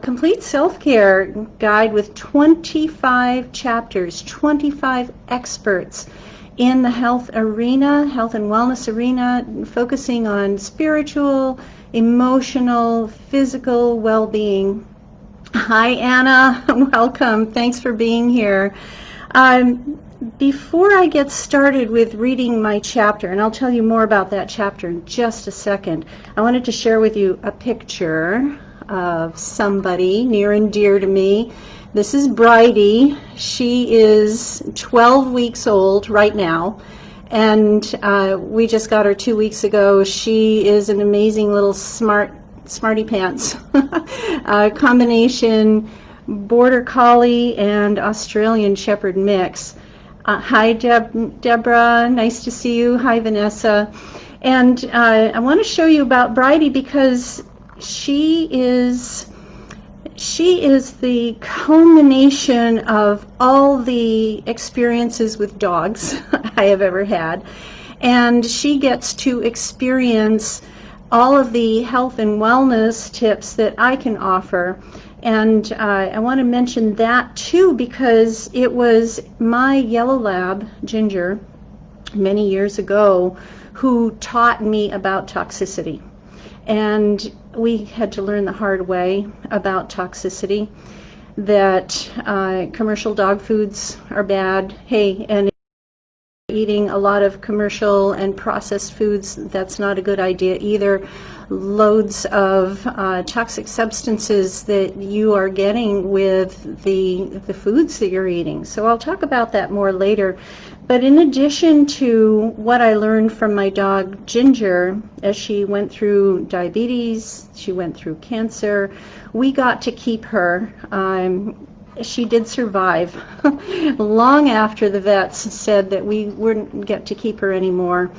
complete self-care guide with 25 chapters, 25 experts in the health arena, health and wellness arena, focusing on spiritual, emotional, physical well-being. Hi, Anna. Welcome. Thanks for being here. Before I get started with reading my chapter, and I'll tell you more about that chapter in just a second, I wanted to share with you a picture of somebody near and dear to me. This is Bridie. She is 12 weeks old right now, and we just got her 2 weeks ago. She is an amazing little smarty pants combination Border Collie and Australian Shepherd mix. Hi, Deborah. Nice to see you. Hi, Vanessa. And I want to show you about Bridie because she is the culmination of all the experiences with dogs I have ever had. And she gets to experience all of the health and wellness tips that I can offer. And I want to mention that too because it was my yellow lab, Ginger, many years ago, who taught me about toxicity. And we had to learn the hard way about toxicity, that commercial dog foods are bad. Hey, and eating a lot of commercial and processed foods, that's not a good idea either. Loads of toxic substances that you are getting with the foods that you're eating. So I'll talk about that more later. But in addition to what I learned from my dog Ginger, as she went through diabetes, she went through cancer, we got to keep her. She did survive long after the vets said that we wouldn't get to keep her anymore.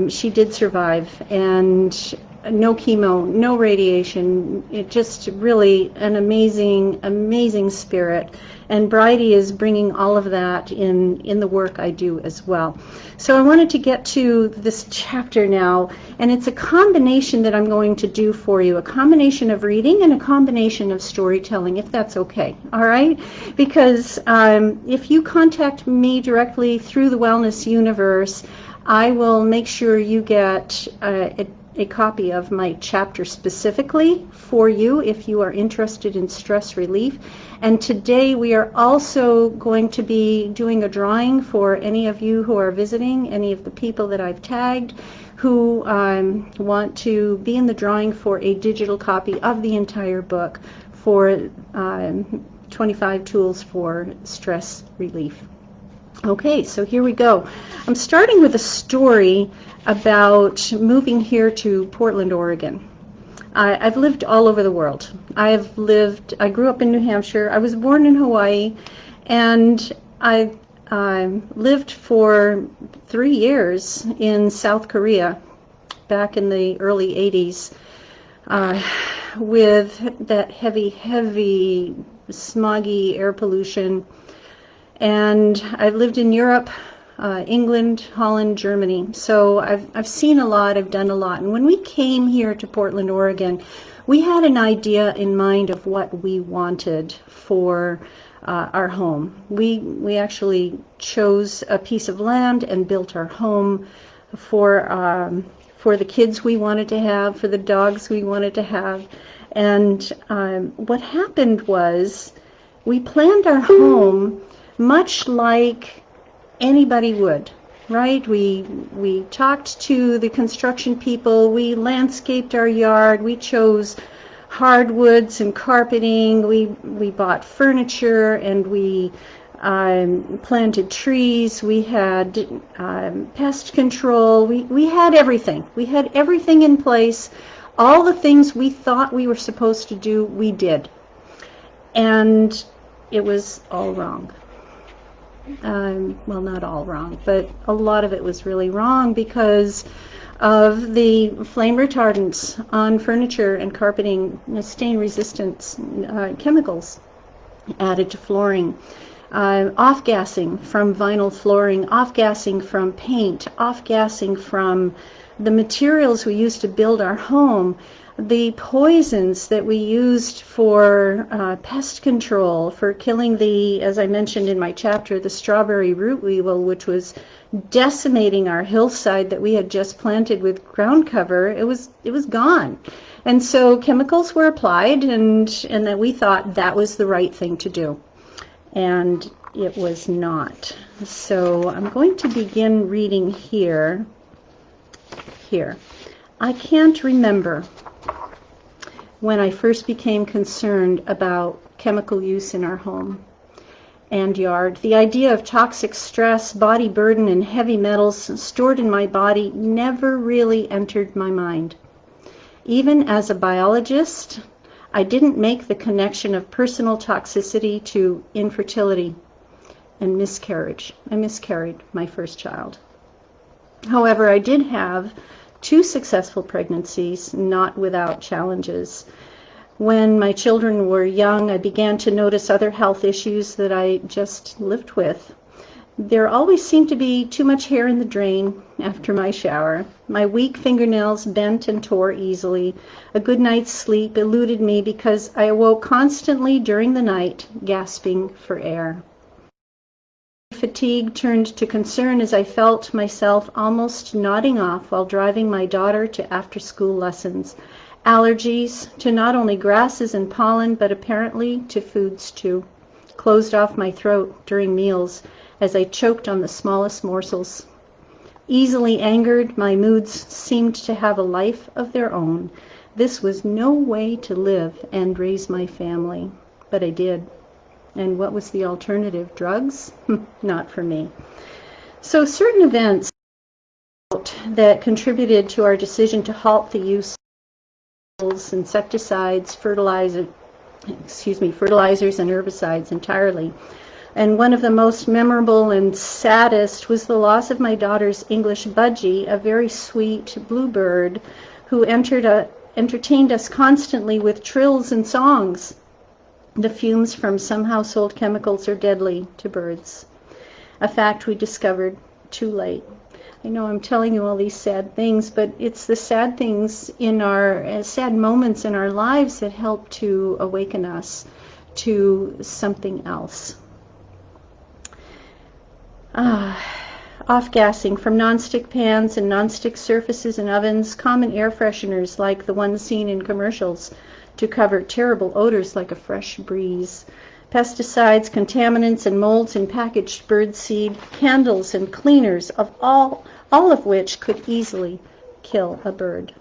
She did survive, and no chemo, no radiation. It just really an amazing spirit. And Bridie is bringing all of that in the work I do as well. So I wanted to get to this chapter now, and it's a combination that I'm going to do for you, a combination of reading and a combination of storytelling, if that's okay, all right? Because if you contact me directly through the Wellness Universe, I will make sure you get a copy of my chapter specifically for you if you are interested in stress relief. And today we are also going to be doing a drawing for any of you who are visiting, any of the people that I've tagged who want to be in the drawing for a digital copy of the entire book for 25 tools for stress relief. Okay, so here we go. I'm starting with a story about moving here to Portland, Oregon. I've lived all over the world. I grew up in New Hampshire. I was born in Hawaii, and I lived for 3 years in South Korea back in the early 80s with that heavy, smoggy air pollution. And I've lived in Europe, England, Holland, Germany. So I've seen a lot, I've done a lot. And when we came here to Portland, Oregon, we had an idea in mind of what we wanted for our home. We actually chose a piece of land and built our home for the kids we wanted to have, for the dogs we wanted to have. And what happened was we planned our home much like anybody would, right? We talked to the construction people, we landscaped our yard, we chose hardwoods and carpeting, we bought furniture, and we planted trees, we had pest control, we had everything. We had everything in place. All the things we thought we were supposed to do, we did. And it was all wrong. Well, not all wrong, but a lot of it was really wrong because of the flame retardants on furniture and carpeting, stain resistant chemicals added to flooring, off-gassing from vinyl flooring, off-gassing from paint, off-gassing from the materials we used to build our home. the poisons that we used for pest control, for killing the, as I mentioned in my chapter, the strawberry root weevil, which was decimating our hillside that we had just planted with ground cover, it was gone. And so chemicals were applied, and that we thought that was the right thing to do. And it was not. So I'm going to begin reading here. I can't remember when I first became concerned about chemical use in our home and yard. The idea of toxic stress, body burden, and heavy metals stored in my body never really entered my mind. Even as a biologist, I didn't make the connection of personal toxicity to infertility and miscarriage. I miscarried my first child. However, I did have 2 successful pregnancies, not without challenges. When my children were young, I began to notice other health issues that I just lived with. There always seemed to be too much hair in the drain after my shower. My weak fingernails bent and tore easily. A good night's sleep eluded me because I awoke constantly during the night, gasping for air. Fatigue turned to concern as I felt myself almost nodding off while driving my daughter to after-school lessons. Allergies to not only grasses and pollen, but apparently to foods too, closed off my throat during meals as I choked on the smallest morsels. Easily angered, my moods seemed to have a life of their own. This was no way to live and raise my family, but I did. And what was the alternative? Drugs? Not for me. So certain events that contributed to our decision to halt the use of insecticides, fertilizers and herbicides entirely. And one of the most memorable and saddest was the loss of my daughter's English budgie, a very sweet bluebird who entertained us constantly with trills and songs. The fumes from some household chemicals are deadly to birds, a fact we discovered too late. I know I'm telling you all these sad things, but it's the sad things in our, sad moments in our lives that help to awaken us to something else. Off-gassing from nonstick pans and nonstick surfaces and ovens, common air fresheners like the ones seen in commercials, to cover terrible odors like a fresh breeze. Pesticides, contaminants, and molds in packaged birdseed, candles and cleaners, of all of which could easily kill a bird.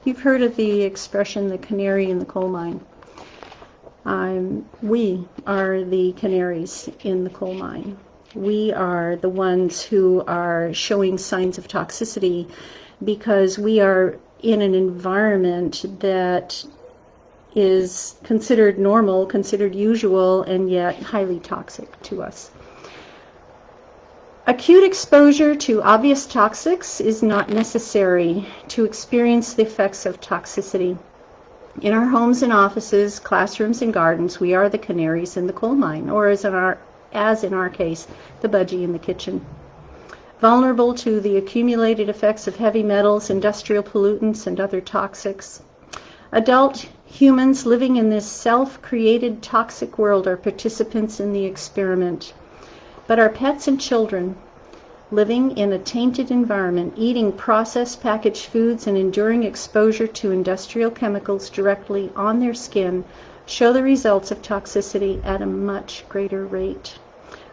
You've heard of the expression, the canary in the coal mine. We are the canaries in the coal mine. We are the ones who are showing signs of toxicity because we are in an environment that is considered normal, considered usual, and yet highly toxic to us. Acute exposure to obvious toxics is not necessary to experience the effects of toxicity. In our homes and offices, classrooms and gardens, we are the canaries in the coal mine, or as in our case, the budgie in the kitchen. Vulnerable to the accumulated effects of heavy metals, industrial pollutants, and other toxics. Adult humans living in this self-created toxic world are participants in the experiment. But our pets and children, living in a tainted environment, eating processed packaged foods and enduring exposure to industrial chemicals directly on their skin, show the results of toxicity at a much greater rate.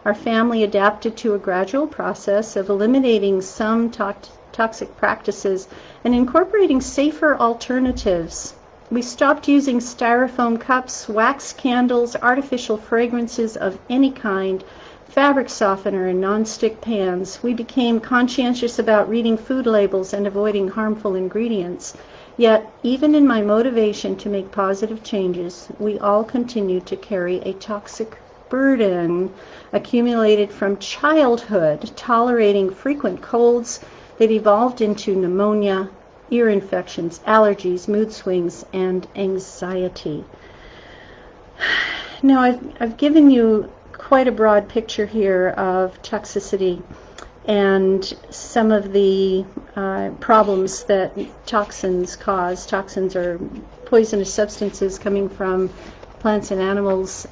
Our family adapted to a gradual process of eliminating some toxic practices and incorporating safer alternatives. We stopped using styrofoam cups, wax candles, artificial fragrances of any kind, fabric softener, and non-stick pans. We became conscientious about reading food labels and avoiding harmful ingredients. Yet, even in my motivation to make positive changes, we all continued to carry a toxic burden accumulated from childhood, tolerating frequent colds that evolved into pneumonia, ear infections, allergies, mood swings, and anxiety. Now, I've given you quite a broad picture here of toxicity, and some of the problems that toxins cause. Toxins are poisonous substances coming from plants and animals.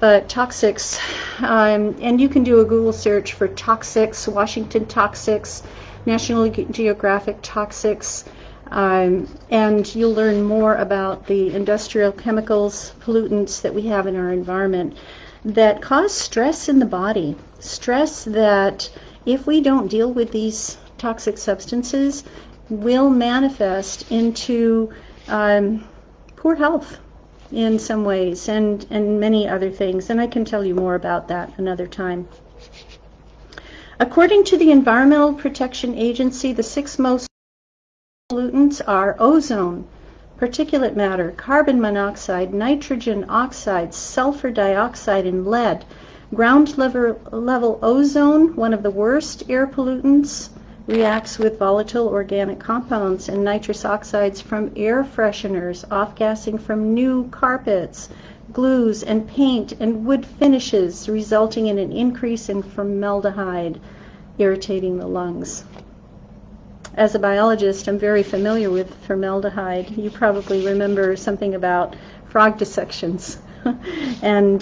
But toxics, and you can do a Google search for toxics, Washington toxics, National Geographic toxics, and you'll learn more about the industrial chemicals, pollutants that we have in our environment that cause stress in the body. Stress that, if we don't deal with these toxic substances, will manifest into poor health in some ways, and many other things. And I can tell you more about that another time. According to the Environmental Protection Agency, the 6 most pollutants are ozone, particulate matter, carbon monoxide, nitrogen oxides, sulfur dioxide, and lead. Ground level ozone, one of the worst air pollutants, reacts with volatile organic compounds and nitrous oxides from air fresheners, off-gassing from new carpets, glues, and paint and wood finishes, resulting in an increase in formaldehyde, irritating the lungs. As a biologist, I'm very familiar with formaldehyde. You probably remember something about frog dissections. And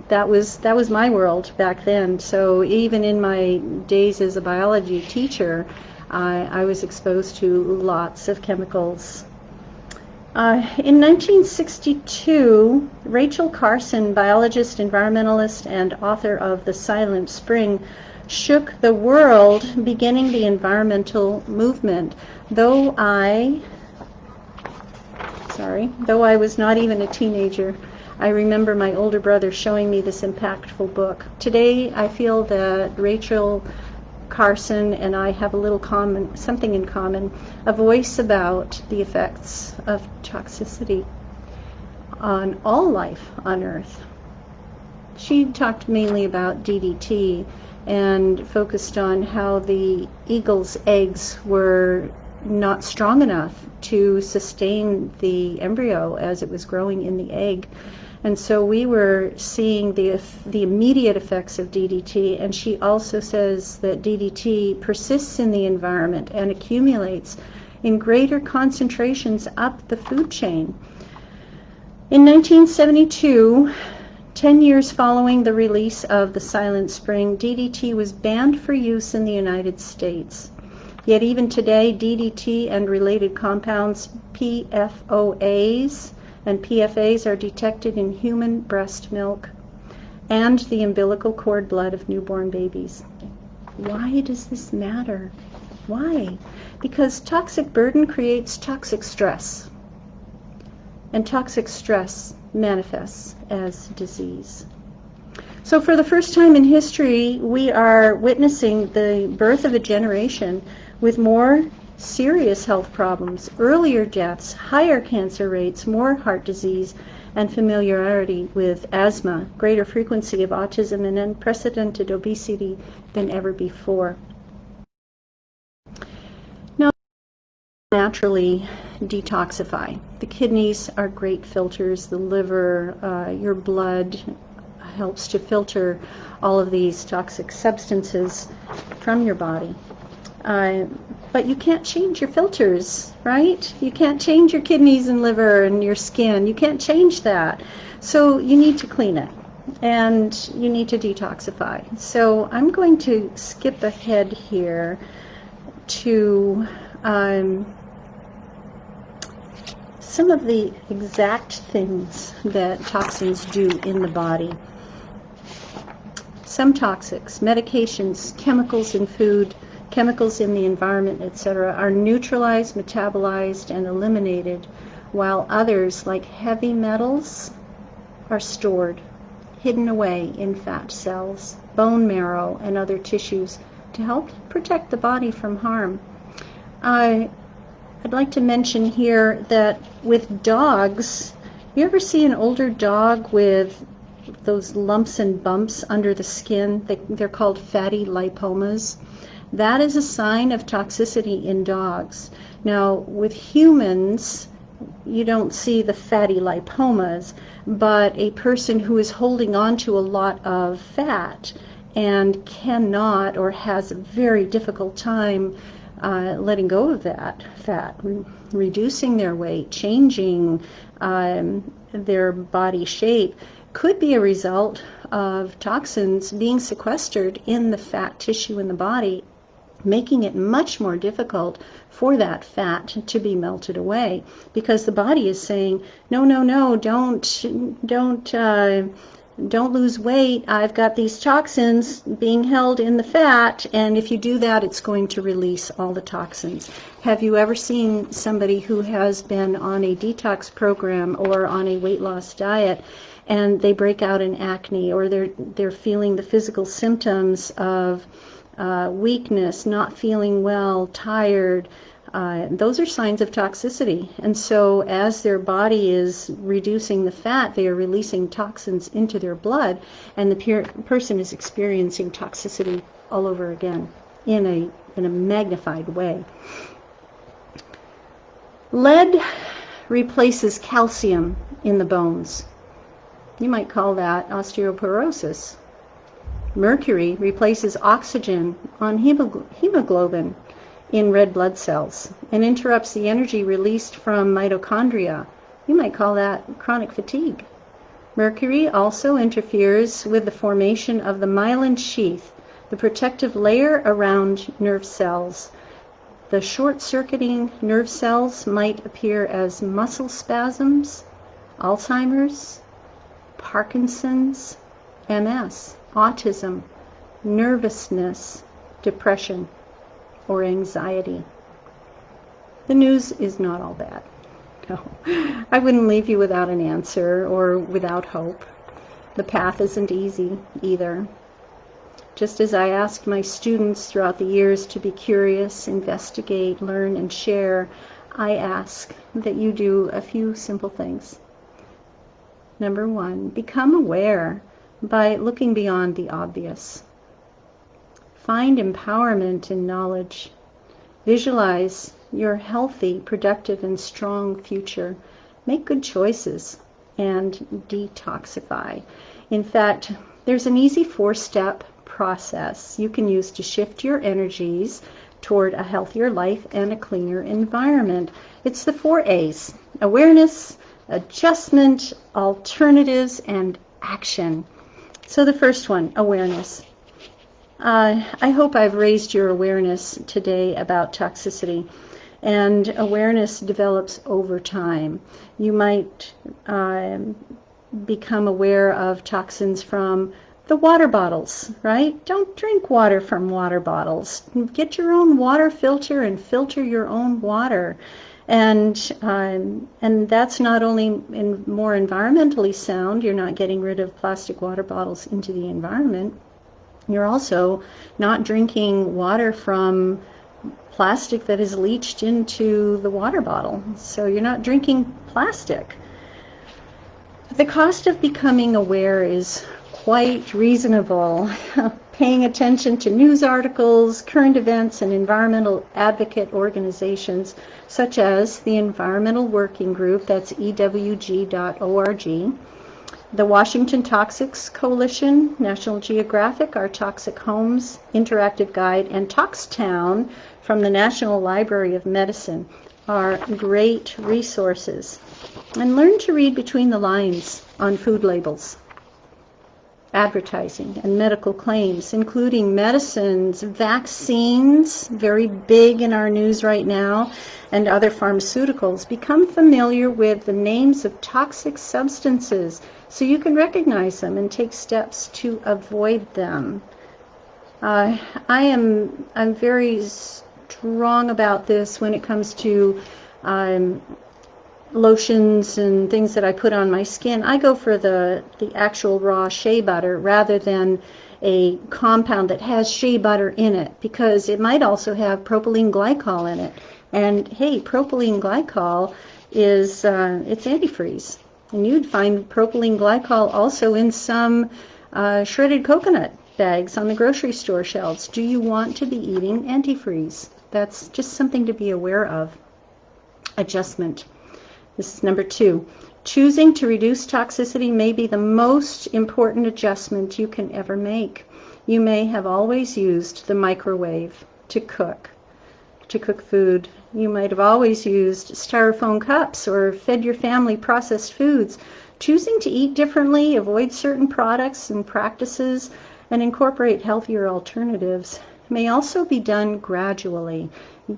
that was my world back then. So even in my days as a biology teacher, I was exposed to lots of chemicals. In 1962, Rachel Carson, biologist, environmentalist, and author of The Silent Spring, shook the world, beginning the environmental movement. Though I was not even a teenager, I remember my older brother showing me this impactful book. Today, I feel that Rachel Carson and I have something in common, a voice about the effects of toxicity on all life on Earth. She talked mainly about DDT and focused on how the eagle's eggs were not strong enough to sustain the embryo as it was growing in the egg. And so we were seeing the immediate effects of DDT, and she also says that DDT persists in the environment and accumulates in greater concentrations up the food chain. In 1972, 10 years following the release of The Silent Spring, DDT was banned for use in the United States. Yet even today, DDT and related compounds, PFOAs, and PFAs are detected in human breast milk and the umbilical cord blood of newborn babies. Why does this matter? Why? Because toxic burden creates toxic stress, and toxic stress manifests as disease. So for the first time in history, we are witnessing the birth of a generation with more serious health problems, earlier deaths, higher cancer rates, more heart disease, and familiarity with asthma, greater frequency of autism, and unprecedented obesity than ever before. Now, naturally detoxify. The kidneys are great filters, the liver, your blood helps to filter all of these toxic substances from your body. But you can't change your filters, right? You can't change your kidneys and liver and your skin. You can't change that. So you need to clean it, and you need to detoxify. So I'm going to skip ahead here to some of the exact things that toxins do in the body. Some toxics, medications, chemicals in food, chemicals in the environment, etc., are neutralized, metabolized, and eliminated, while others, like heavy metals, are stored, hidden away in fat cells, bone marrow, and other tissues to help protect the body from harm. I'd like to mention here that with dogs, you ever see an older dog with those lumps and bumps under the skin? They're called fatty lipomas. That is a sign of toxicity in dogs. Now, with humans, you don't see the fatty lipomas, but a person who is holding on to a lot of fat and cannot or has a very difficult time letting go of that fat, reducing their weight, changing their body shape, could be a result of toxins being sequestered in the fat tissue in the body, making it much more difficult for that fat to be melted away, because the body is saying, no, no, no, don't lose weight. I've got these toxins being held in the fat, and if you do that, it's going to release all the toxins. Have you ever seen somebody who has been on a detox program or on a weight loss diet, and they break out in acne, or they're feeling the physical symptoms of weakness, not feeling well, tired? Those are signs of toxicity. And so as their body is reducing the fat, they are releasing toxins into their blood, and the person is experiencing toxicity all over again in a magnified way. Lead replaces calcium in the bones. You might call that osteoporosis. Mercury replaces oxygen on hemoglobin in red blood cells and interrupts the energy released from mitochondria. You might call that chronic fatigue. Mercury also interferes with the formation of the myelin sheath, the protective layer around nerve cells. The short-circuiting nerve cells might appear as muscle spasms, Alzheimer's, Parkinson's, MS, autism, nervousness, depression, or anxiety. The news is not all bad. No, I wouldn't leave you without an answer or without hope. The path isn't easy either. Just as I asked my students throughout the years to be curious, investigate, learn, and share, I ask that you do a few simple things. Number one, become aware by looking beyond the obvious. Find empowerment in knowledge. Visualize your healthy, productive, and strong future. Make good choices and detoxify. In fact, there's an easy 4-step process you can use to shift your energies toward a healthier life and a cleaner environment. It's the 4 A's: awareness, adjustment, alternatives, and action. So the first one, awareness. I hope I've raised your awareness today about toxicity, and awareness develops over time. You might become aware of toxins from the water bottles, right? Don't drink water from water bottles. Get your own water filter and filter your own water. And that's not only more environmentally sound. You're not getting rid of plastic water bottles into the environment. You're also not drinking water from plastic that is leached into the water bottle. So you're not drinking plastic. The cost of becoming aware is quite reasonable. Paying attention to news articles, current events, and environmental advocate organizations such as the Environmental Working Group, that's ewg.org, the Washington Toxics Coalition, National Geographic, Our Toxic Homes Interactive Guide, and Toxtown from the National Library of Medicine are great resources. And learn to read between the lines on food labels, advertising, and medical claims, including medicines, vaccines, very big in our news right now, and other pharmaceuticals. Become familiar with the names of toxic substances so you can recognize them and take steps to avoid them. I'm very strong about this when it comes to lotions and things that I put on my skin. I go for the actual raw shea butter rather than a compound that has shea butter in it, because it might also have propylene glycol in it. And hey, propylene glycol is it's antifreeze. And you'd find propylene glycol also in some shredded coconut bags on the grocery store shelves. Do you want to be eating antifreeze? That's just something to be aware of. Adjustment. This is number 2. Choosing to reduce toxicity may be the most important adjustment you can ever make. You may have always used the microwave to cook food. You might have always used styrofoam cups or fed your family processed foods. Choosing to eat differently, avoid certain products and practices, and incorporate healthier alternatives may also be done gradually.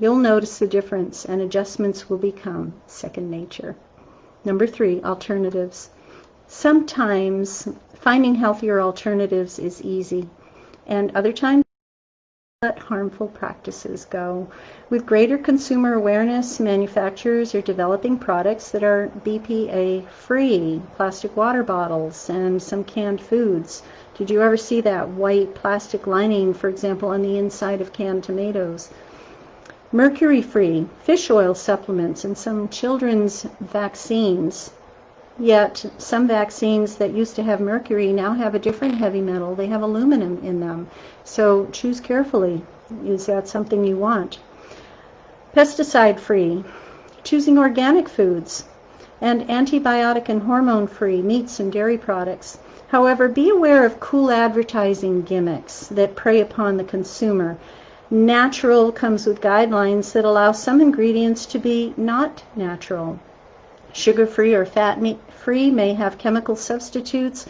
You'll notice the difference, and adjustments will become second nature. Number 3, alternatives. Sometimes finding healthier alternatives is easy, and other times let harmful practices go. With greater consumer awareness, manufacturers are developing products that are BPA-free, plastic water bottles and some canned foods. Did you ever see that white plastic lining, for example, on the inside of canned tomatoes? Mercury-free fish oil supplements and some children's vaccines. Yet some vaccines that used to have mercury now have a different heavy metal. They have aluminum in them. So choose carefully. Is that something you want? Pesticide-free, choosing organic foods, and antibiotic and hormone-free meats and dairy products. However, be aware of cool advertising gimmicks that prey upon the consumer. Natural comes with guidelines that allow some ingredients to be not natural. Sugar-free or fat-free may have chemical substitutes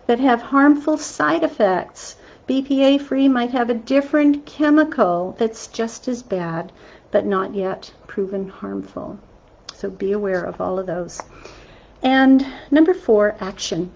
that have harmful side effects. BPA-free might have a different chemical that's just as bad, but not yet proven harmful. So be aware of all of those. And number 4, action.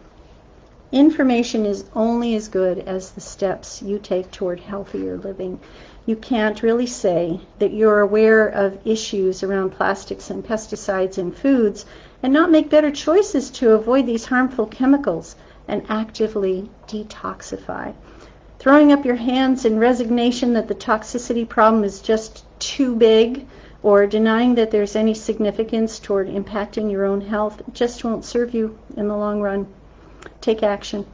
Information is only as good as the steps you take toward healthier living. You can't really say that you're aware of issues around plastics and pesticides in foods and not make better choices to avoid these harmful chemicals and actively detoxify. Throwing up your hands in resignation that the toxicity problem is just too big, or denying that there's any significance toward impacting your own health, just won't serve you in the long run. Take action.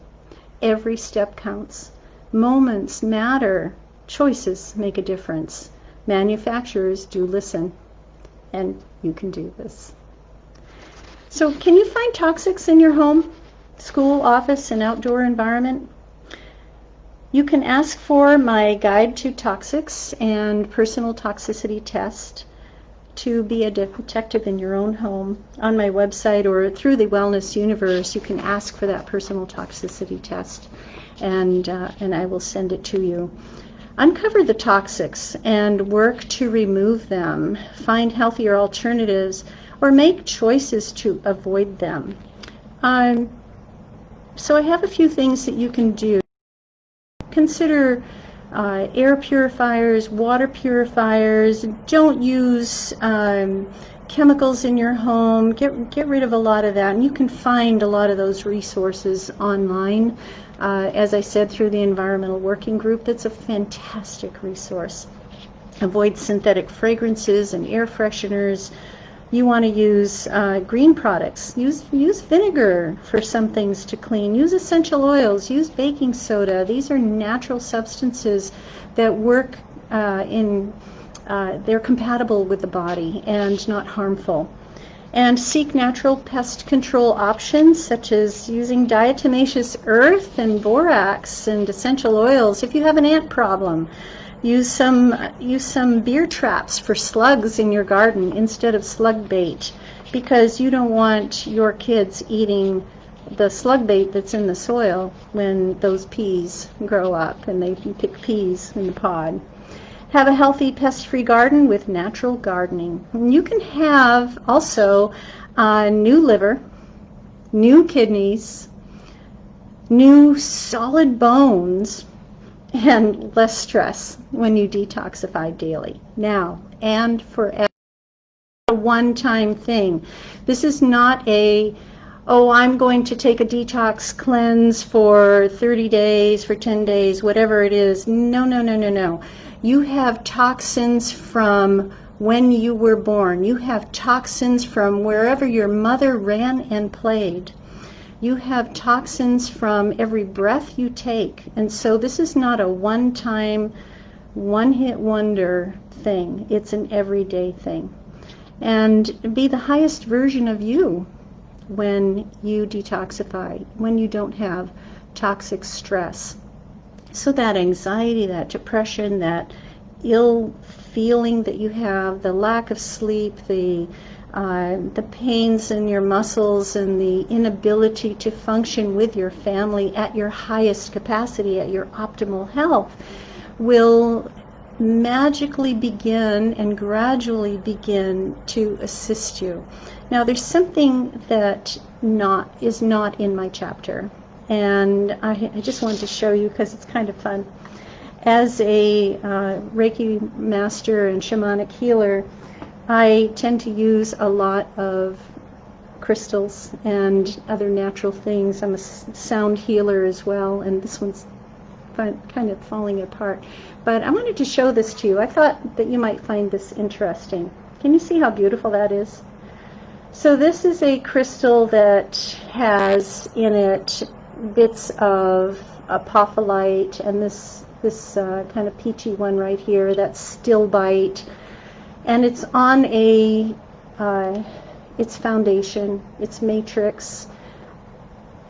Every step counts. Moments matter. Choices make a difference. Manufacturers do listen, and you can do this. So can you find toxics in your home, school, office, and outdoor environment? You can ask for my guide to toxics and personal toxicity test to be a detective in your own home. On my website or through the Wellness Universe, you can ask for that personal toxicity test, and I will send it to you. Uncover the toxics and work to remove them. Find healthier alternatives or make choices to avoid them. So I have a few things that you can do. Consider air purifiers, water purifiers. Don't use chemicals in your home. Get rid of a lot of that, and you can find a lot of those resources online. As I said, through the Environmental Working Group, that's a fantastic resource. Avoid synthetic fragrances and air fresheners. You want to use green products. Use vinegar for some things to clean. Use essential oils. Use baking soda. These are natural substances that work they're compatible with the body and not harmful. And seek natural pest control options, such as using diatomaceous earth and borax and essential oils. If you have an ant problem, use some beer traps for slugs in your garden instead of slug bait, because you don't want your kids eating the slug bait that's in the soil when those peas grow up and they pick peas in the pod. Have a healthy pest-free garden with natural gardening. And you can have also new liver, new kidneys, new solid bones, and less stress when you detoxify daily, now and forever. A one-time thing. This is not I'm going to take a detox cleanse for 30 days, for 10 days, whatever it is. No. You have toxins from when you were born. You have toxins from wherever your mother ran and played. You have toxins from every breath you take. And so this is not a one-time, one-hit wonder thing. It's an everyday thing. And be the highest version of you when you detoxify, when you don't have toxic stress. So that anxiety, that depression, that ill feeling that you have, the lack of sleep, the pains in your muscles, and the inability to function with your family at your highest capacity, at your optimal health, will magically begin and gradually begin to assist you. Now, there's something that is not in my chapter, and I just wanted to show you because it's kind of fun. As a Reiki master and shamanic healer, I tend to use a lot of crystals and other natural things. I'm a sound healer as well, and this one's kind of falling apart. But I wanted to show this to you. I thought that you might find this interesting. Can you see how beautiful that is? So this is a crystal that has in it bits of apophyllite, and this kind of peachy one right here, that's stilbite, and it's on its foundation, its matrix.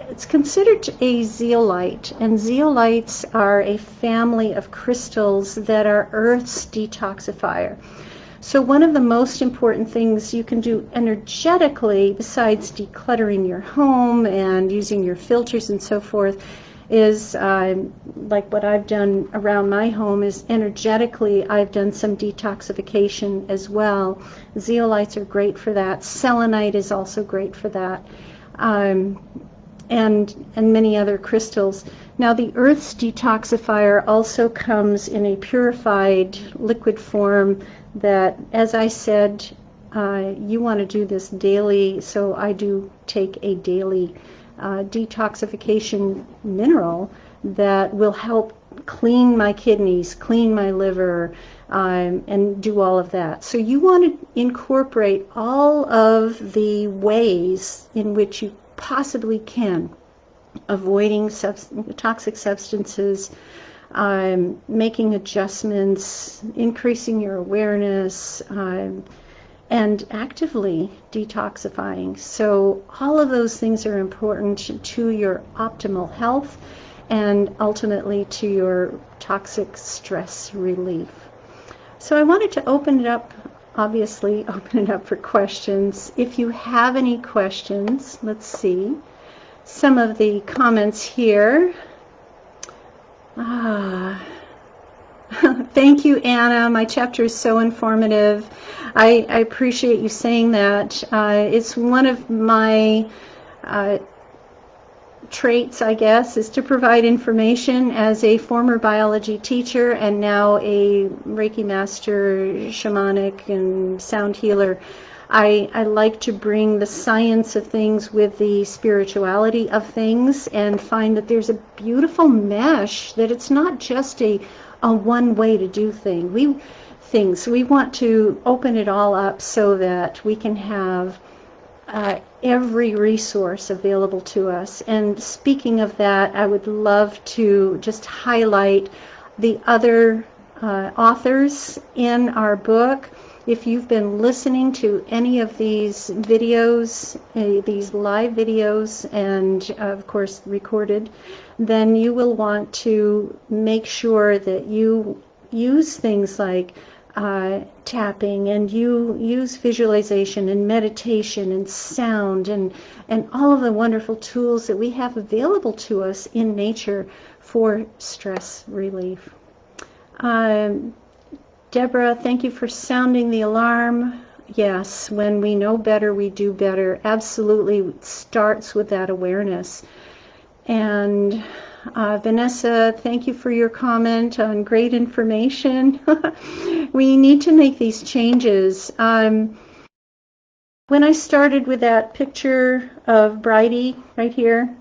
It's considered a zeolite, and zeolites are a family of crystals that are Earth's detoxifier. So one of the most important things you can do energetically, besides decluttering your home and using your filters and so forth, is like what I've done around my home is energetically I've done some detoxification as well. Zeolites are great for that. Selenite is also great for that. And many other crystals. Now, the Earth's detoxifier also comes in a purified liquid form that, as I said, you want to do this daily, so I do take a daily detoxification mineral that will help clean my kidneys, clean my liver, and do all of that. So you want to incorporate all of the ways in which you possibly can, avoiding toxic substances, making adjustments, increasing your awareness, and actively detoxifying. So all of those things are important to your optimal health and ultimately to your toxic stress relief. So I wanted to open it up for questions. If you have any questions, let's see some of the comments here. Thank you, Anna. My chapter is so informative. I appreciate you saying that. It's one of my traits, I guess, is to provide information. As a former biology teacher and now a Reiki master, shamanic, and sound healer, I like to bring the science of things with the spirituality of things and find that there's a beautiful mesh, that it's not just a one way to do things. We want to open it all up so that we can have every resource available to us. And speaking of that, I would love to just highlight the other authors in our book. If you've been listening to any of these videos, these live videos, and of course recorded, then you will want to make sure that you use things like tapping, and you use visualization and meditation and sound and all of the wonderful tools that we have available to us in nature for stress relief. Deborah, thank you for sounding the alarm. Yes, when we know better, we do better. Absolutely, it starts with that awareness. And Vanessa, thank you for your comment on great information. We need to make these changes. When I started with that picture of Bridie right here,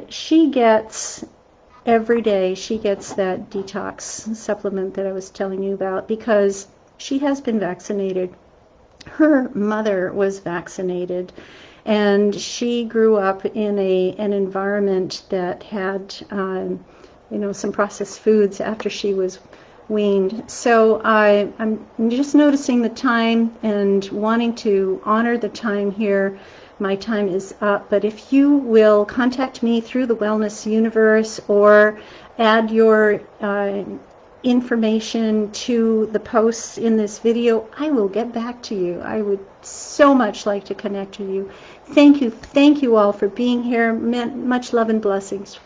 she gets every day, she gets that detox supplement that I was telling you about because she has been vaccinated. Her mother was vaccinated, and she grew up in an environment that had some processed foods after she was weaned. So I'm just noticing the time and wanting to honor the time here. My time is up, but if you will contact me through the Wellness Universe or add your information to the posts in this video, I will get back to you. I would so much like to connect with you. Thank you all for being here. Much love and blessings.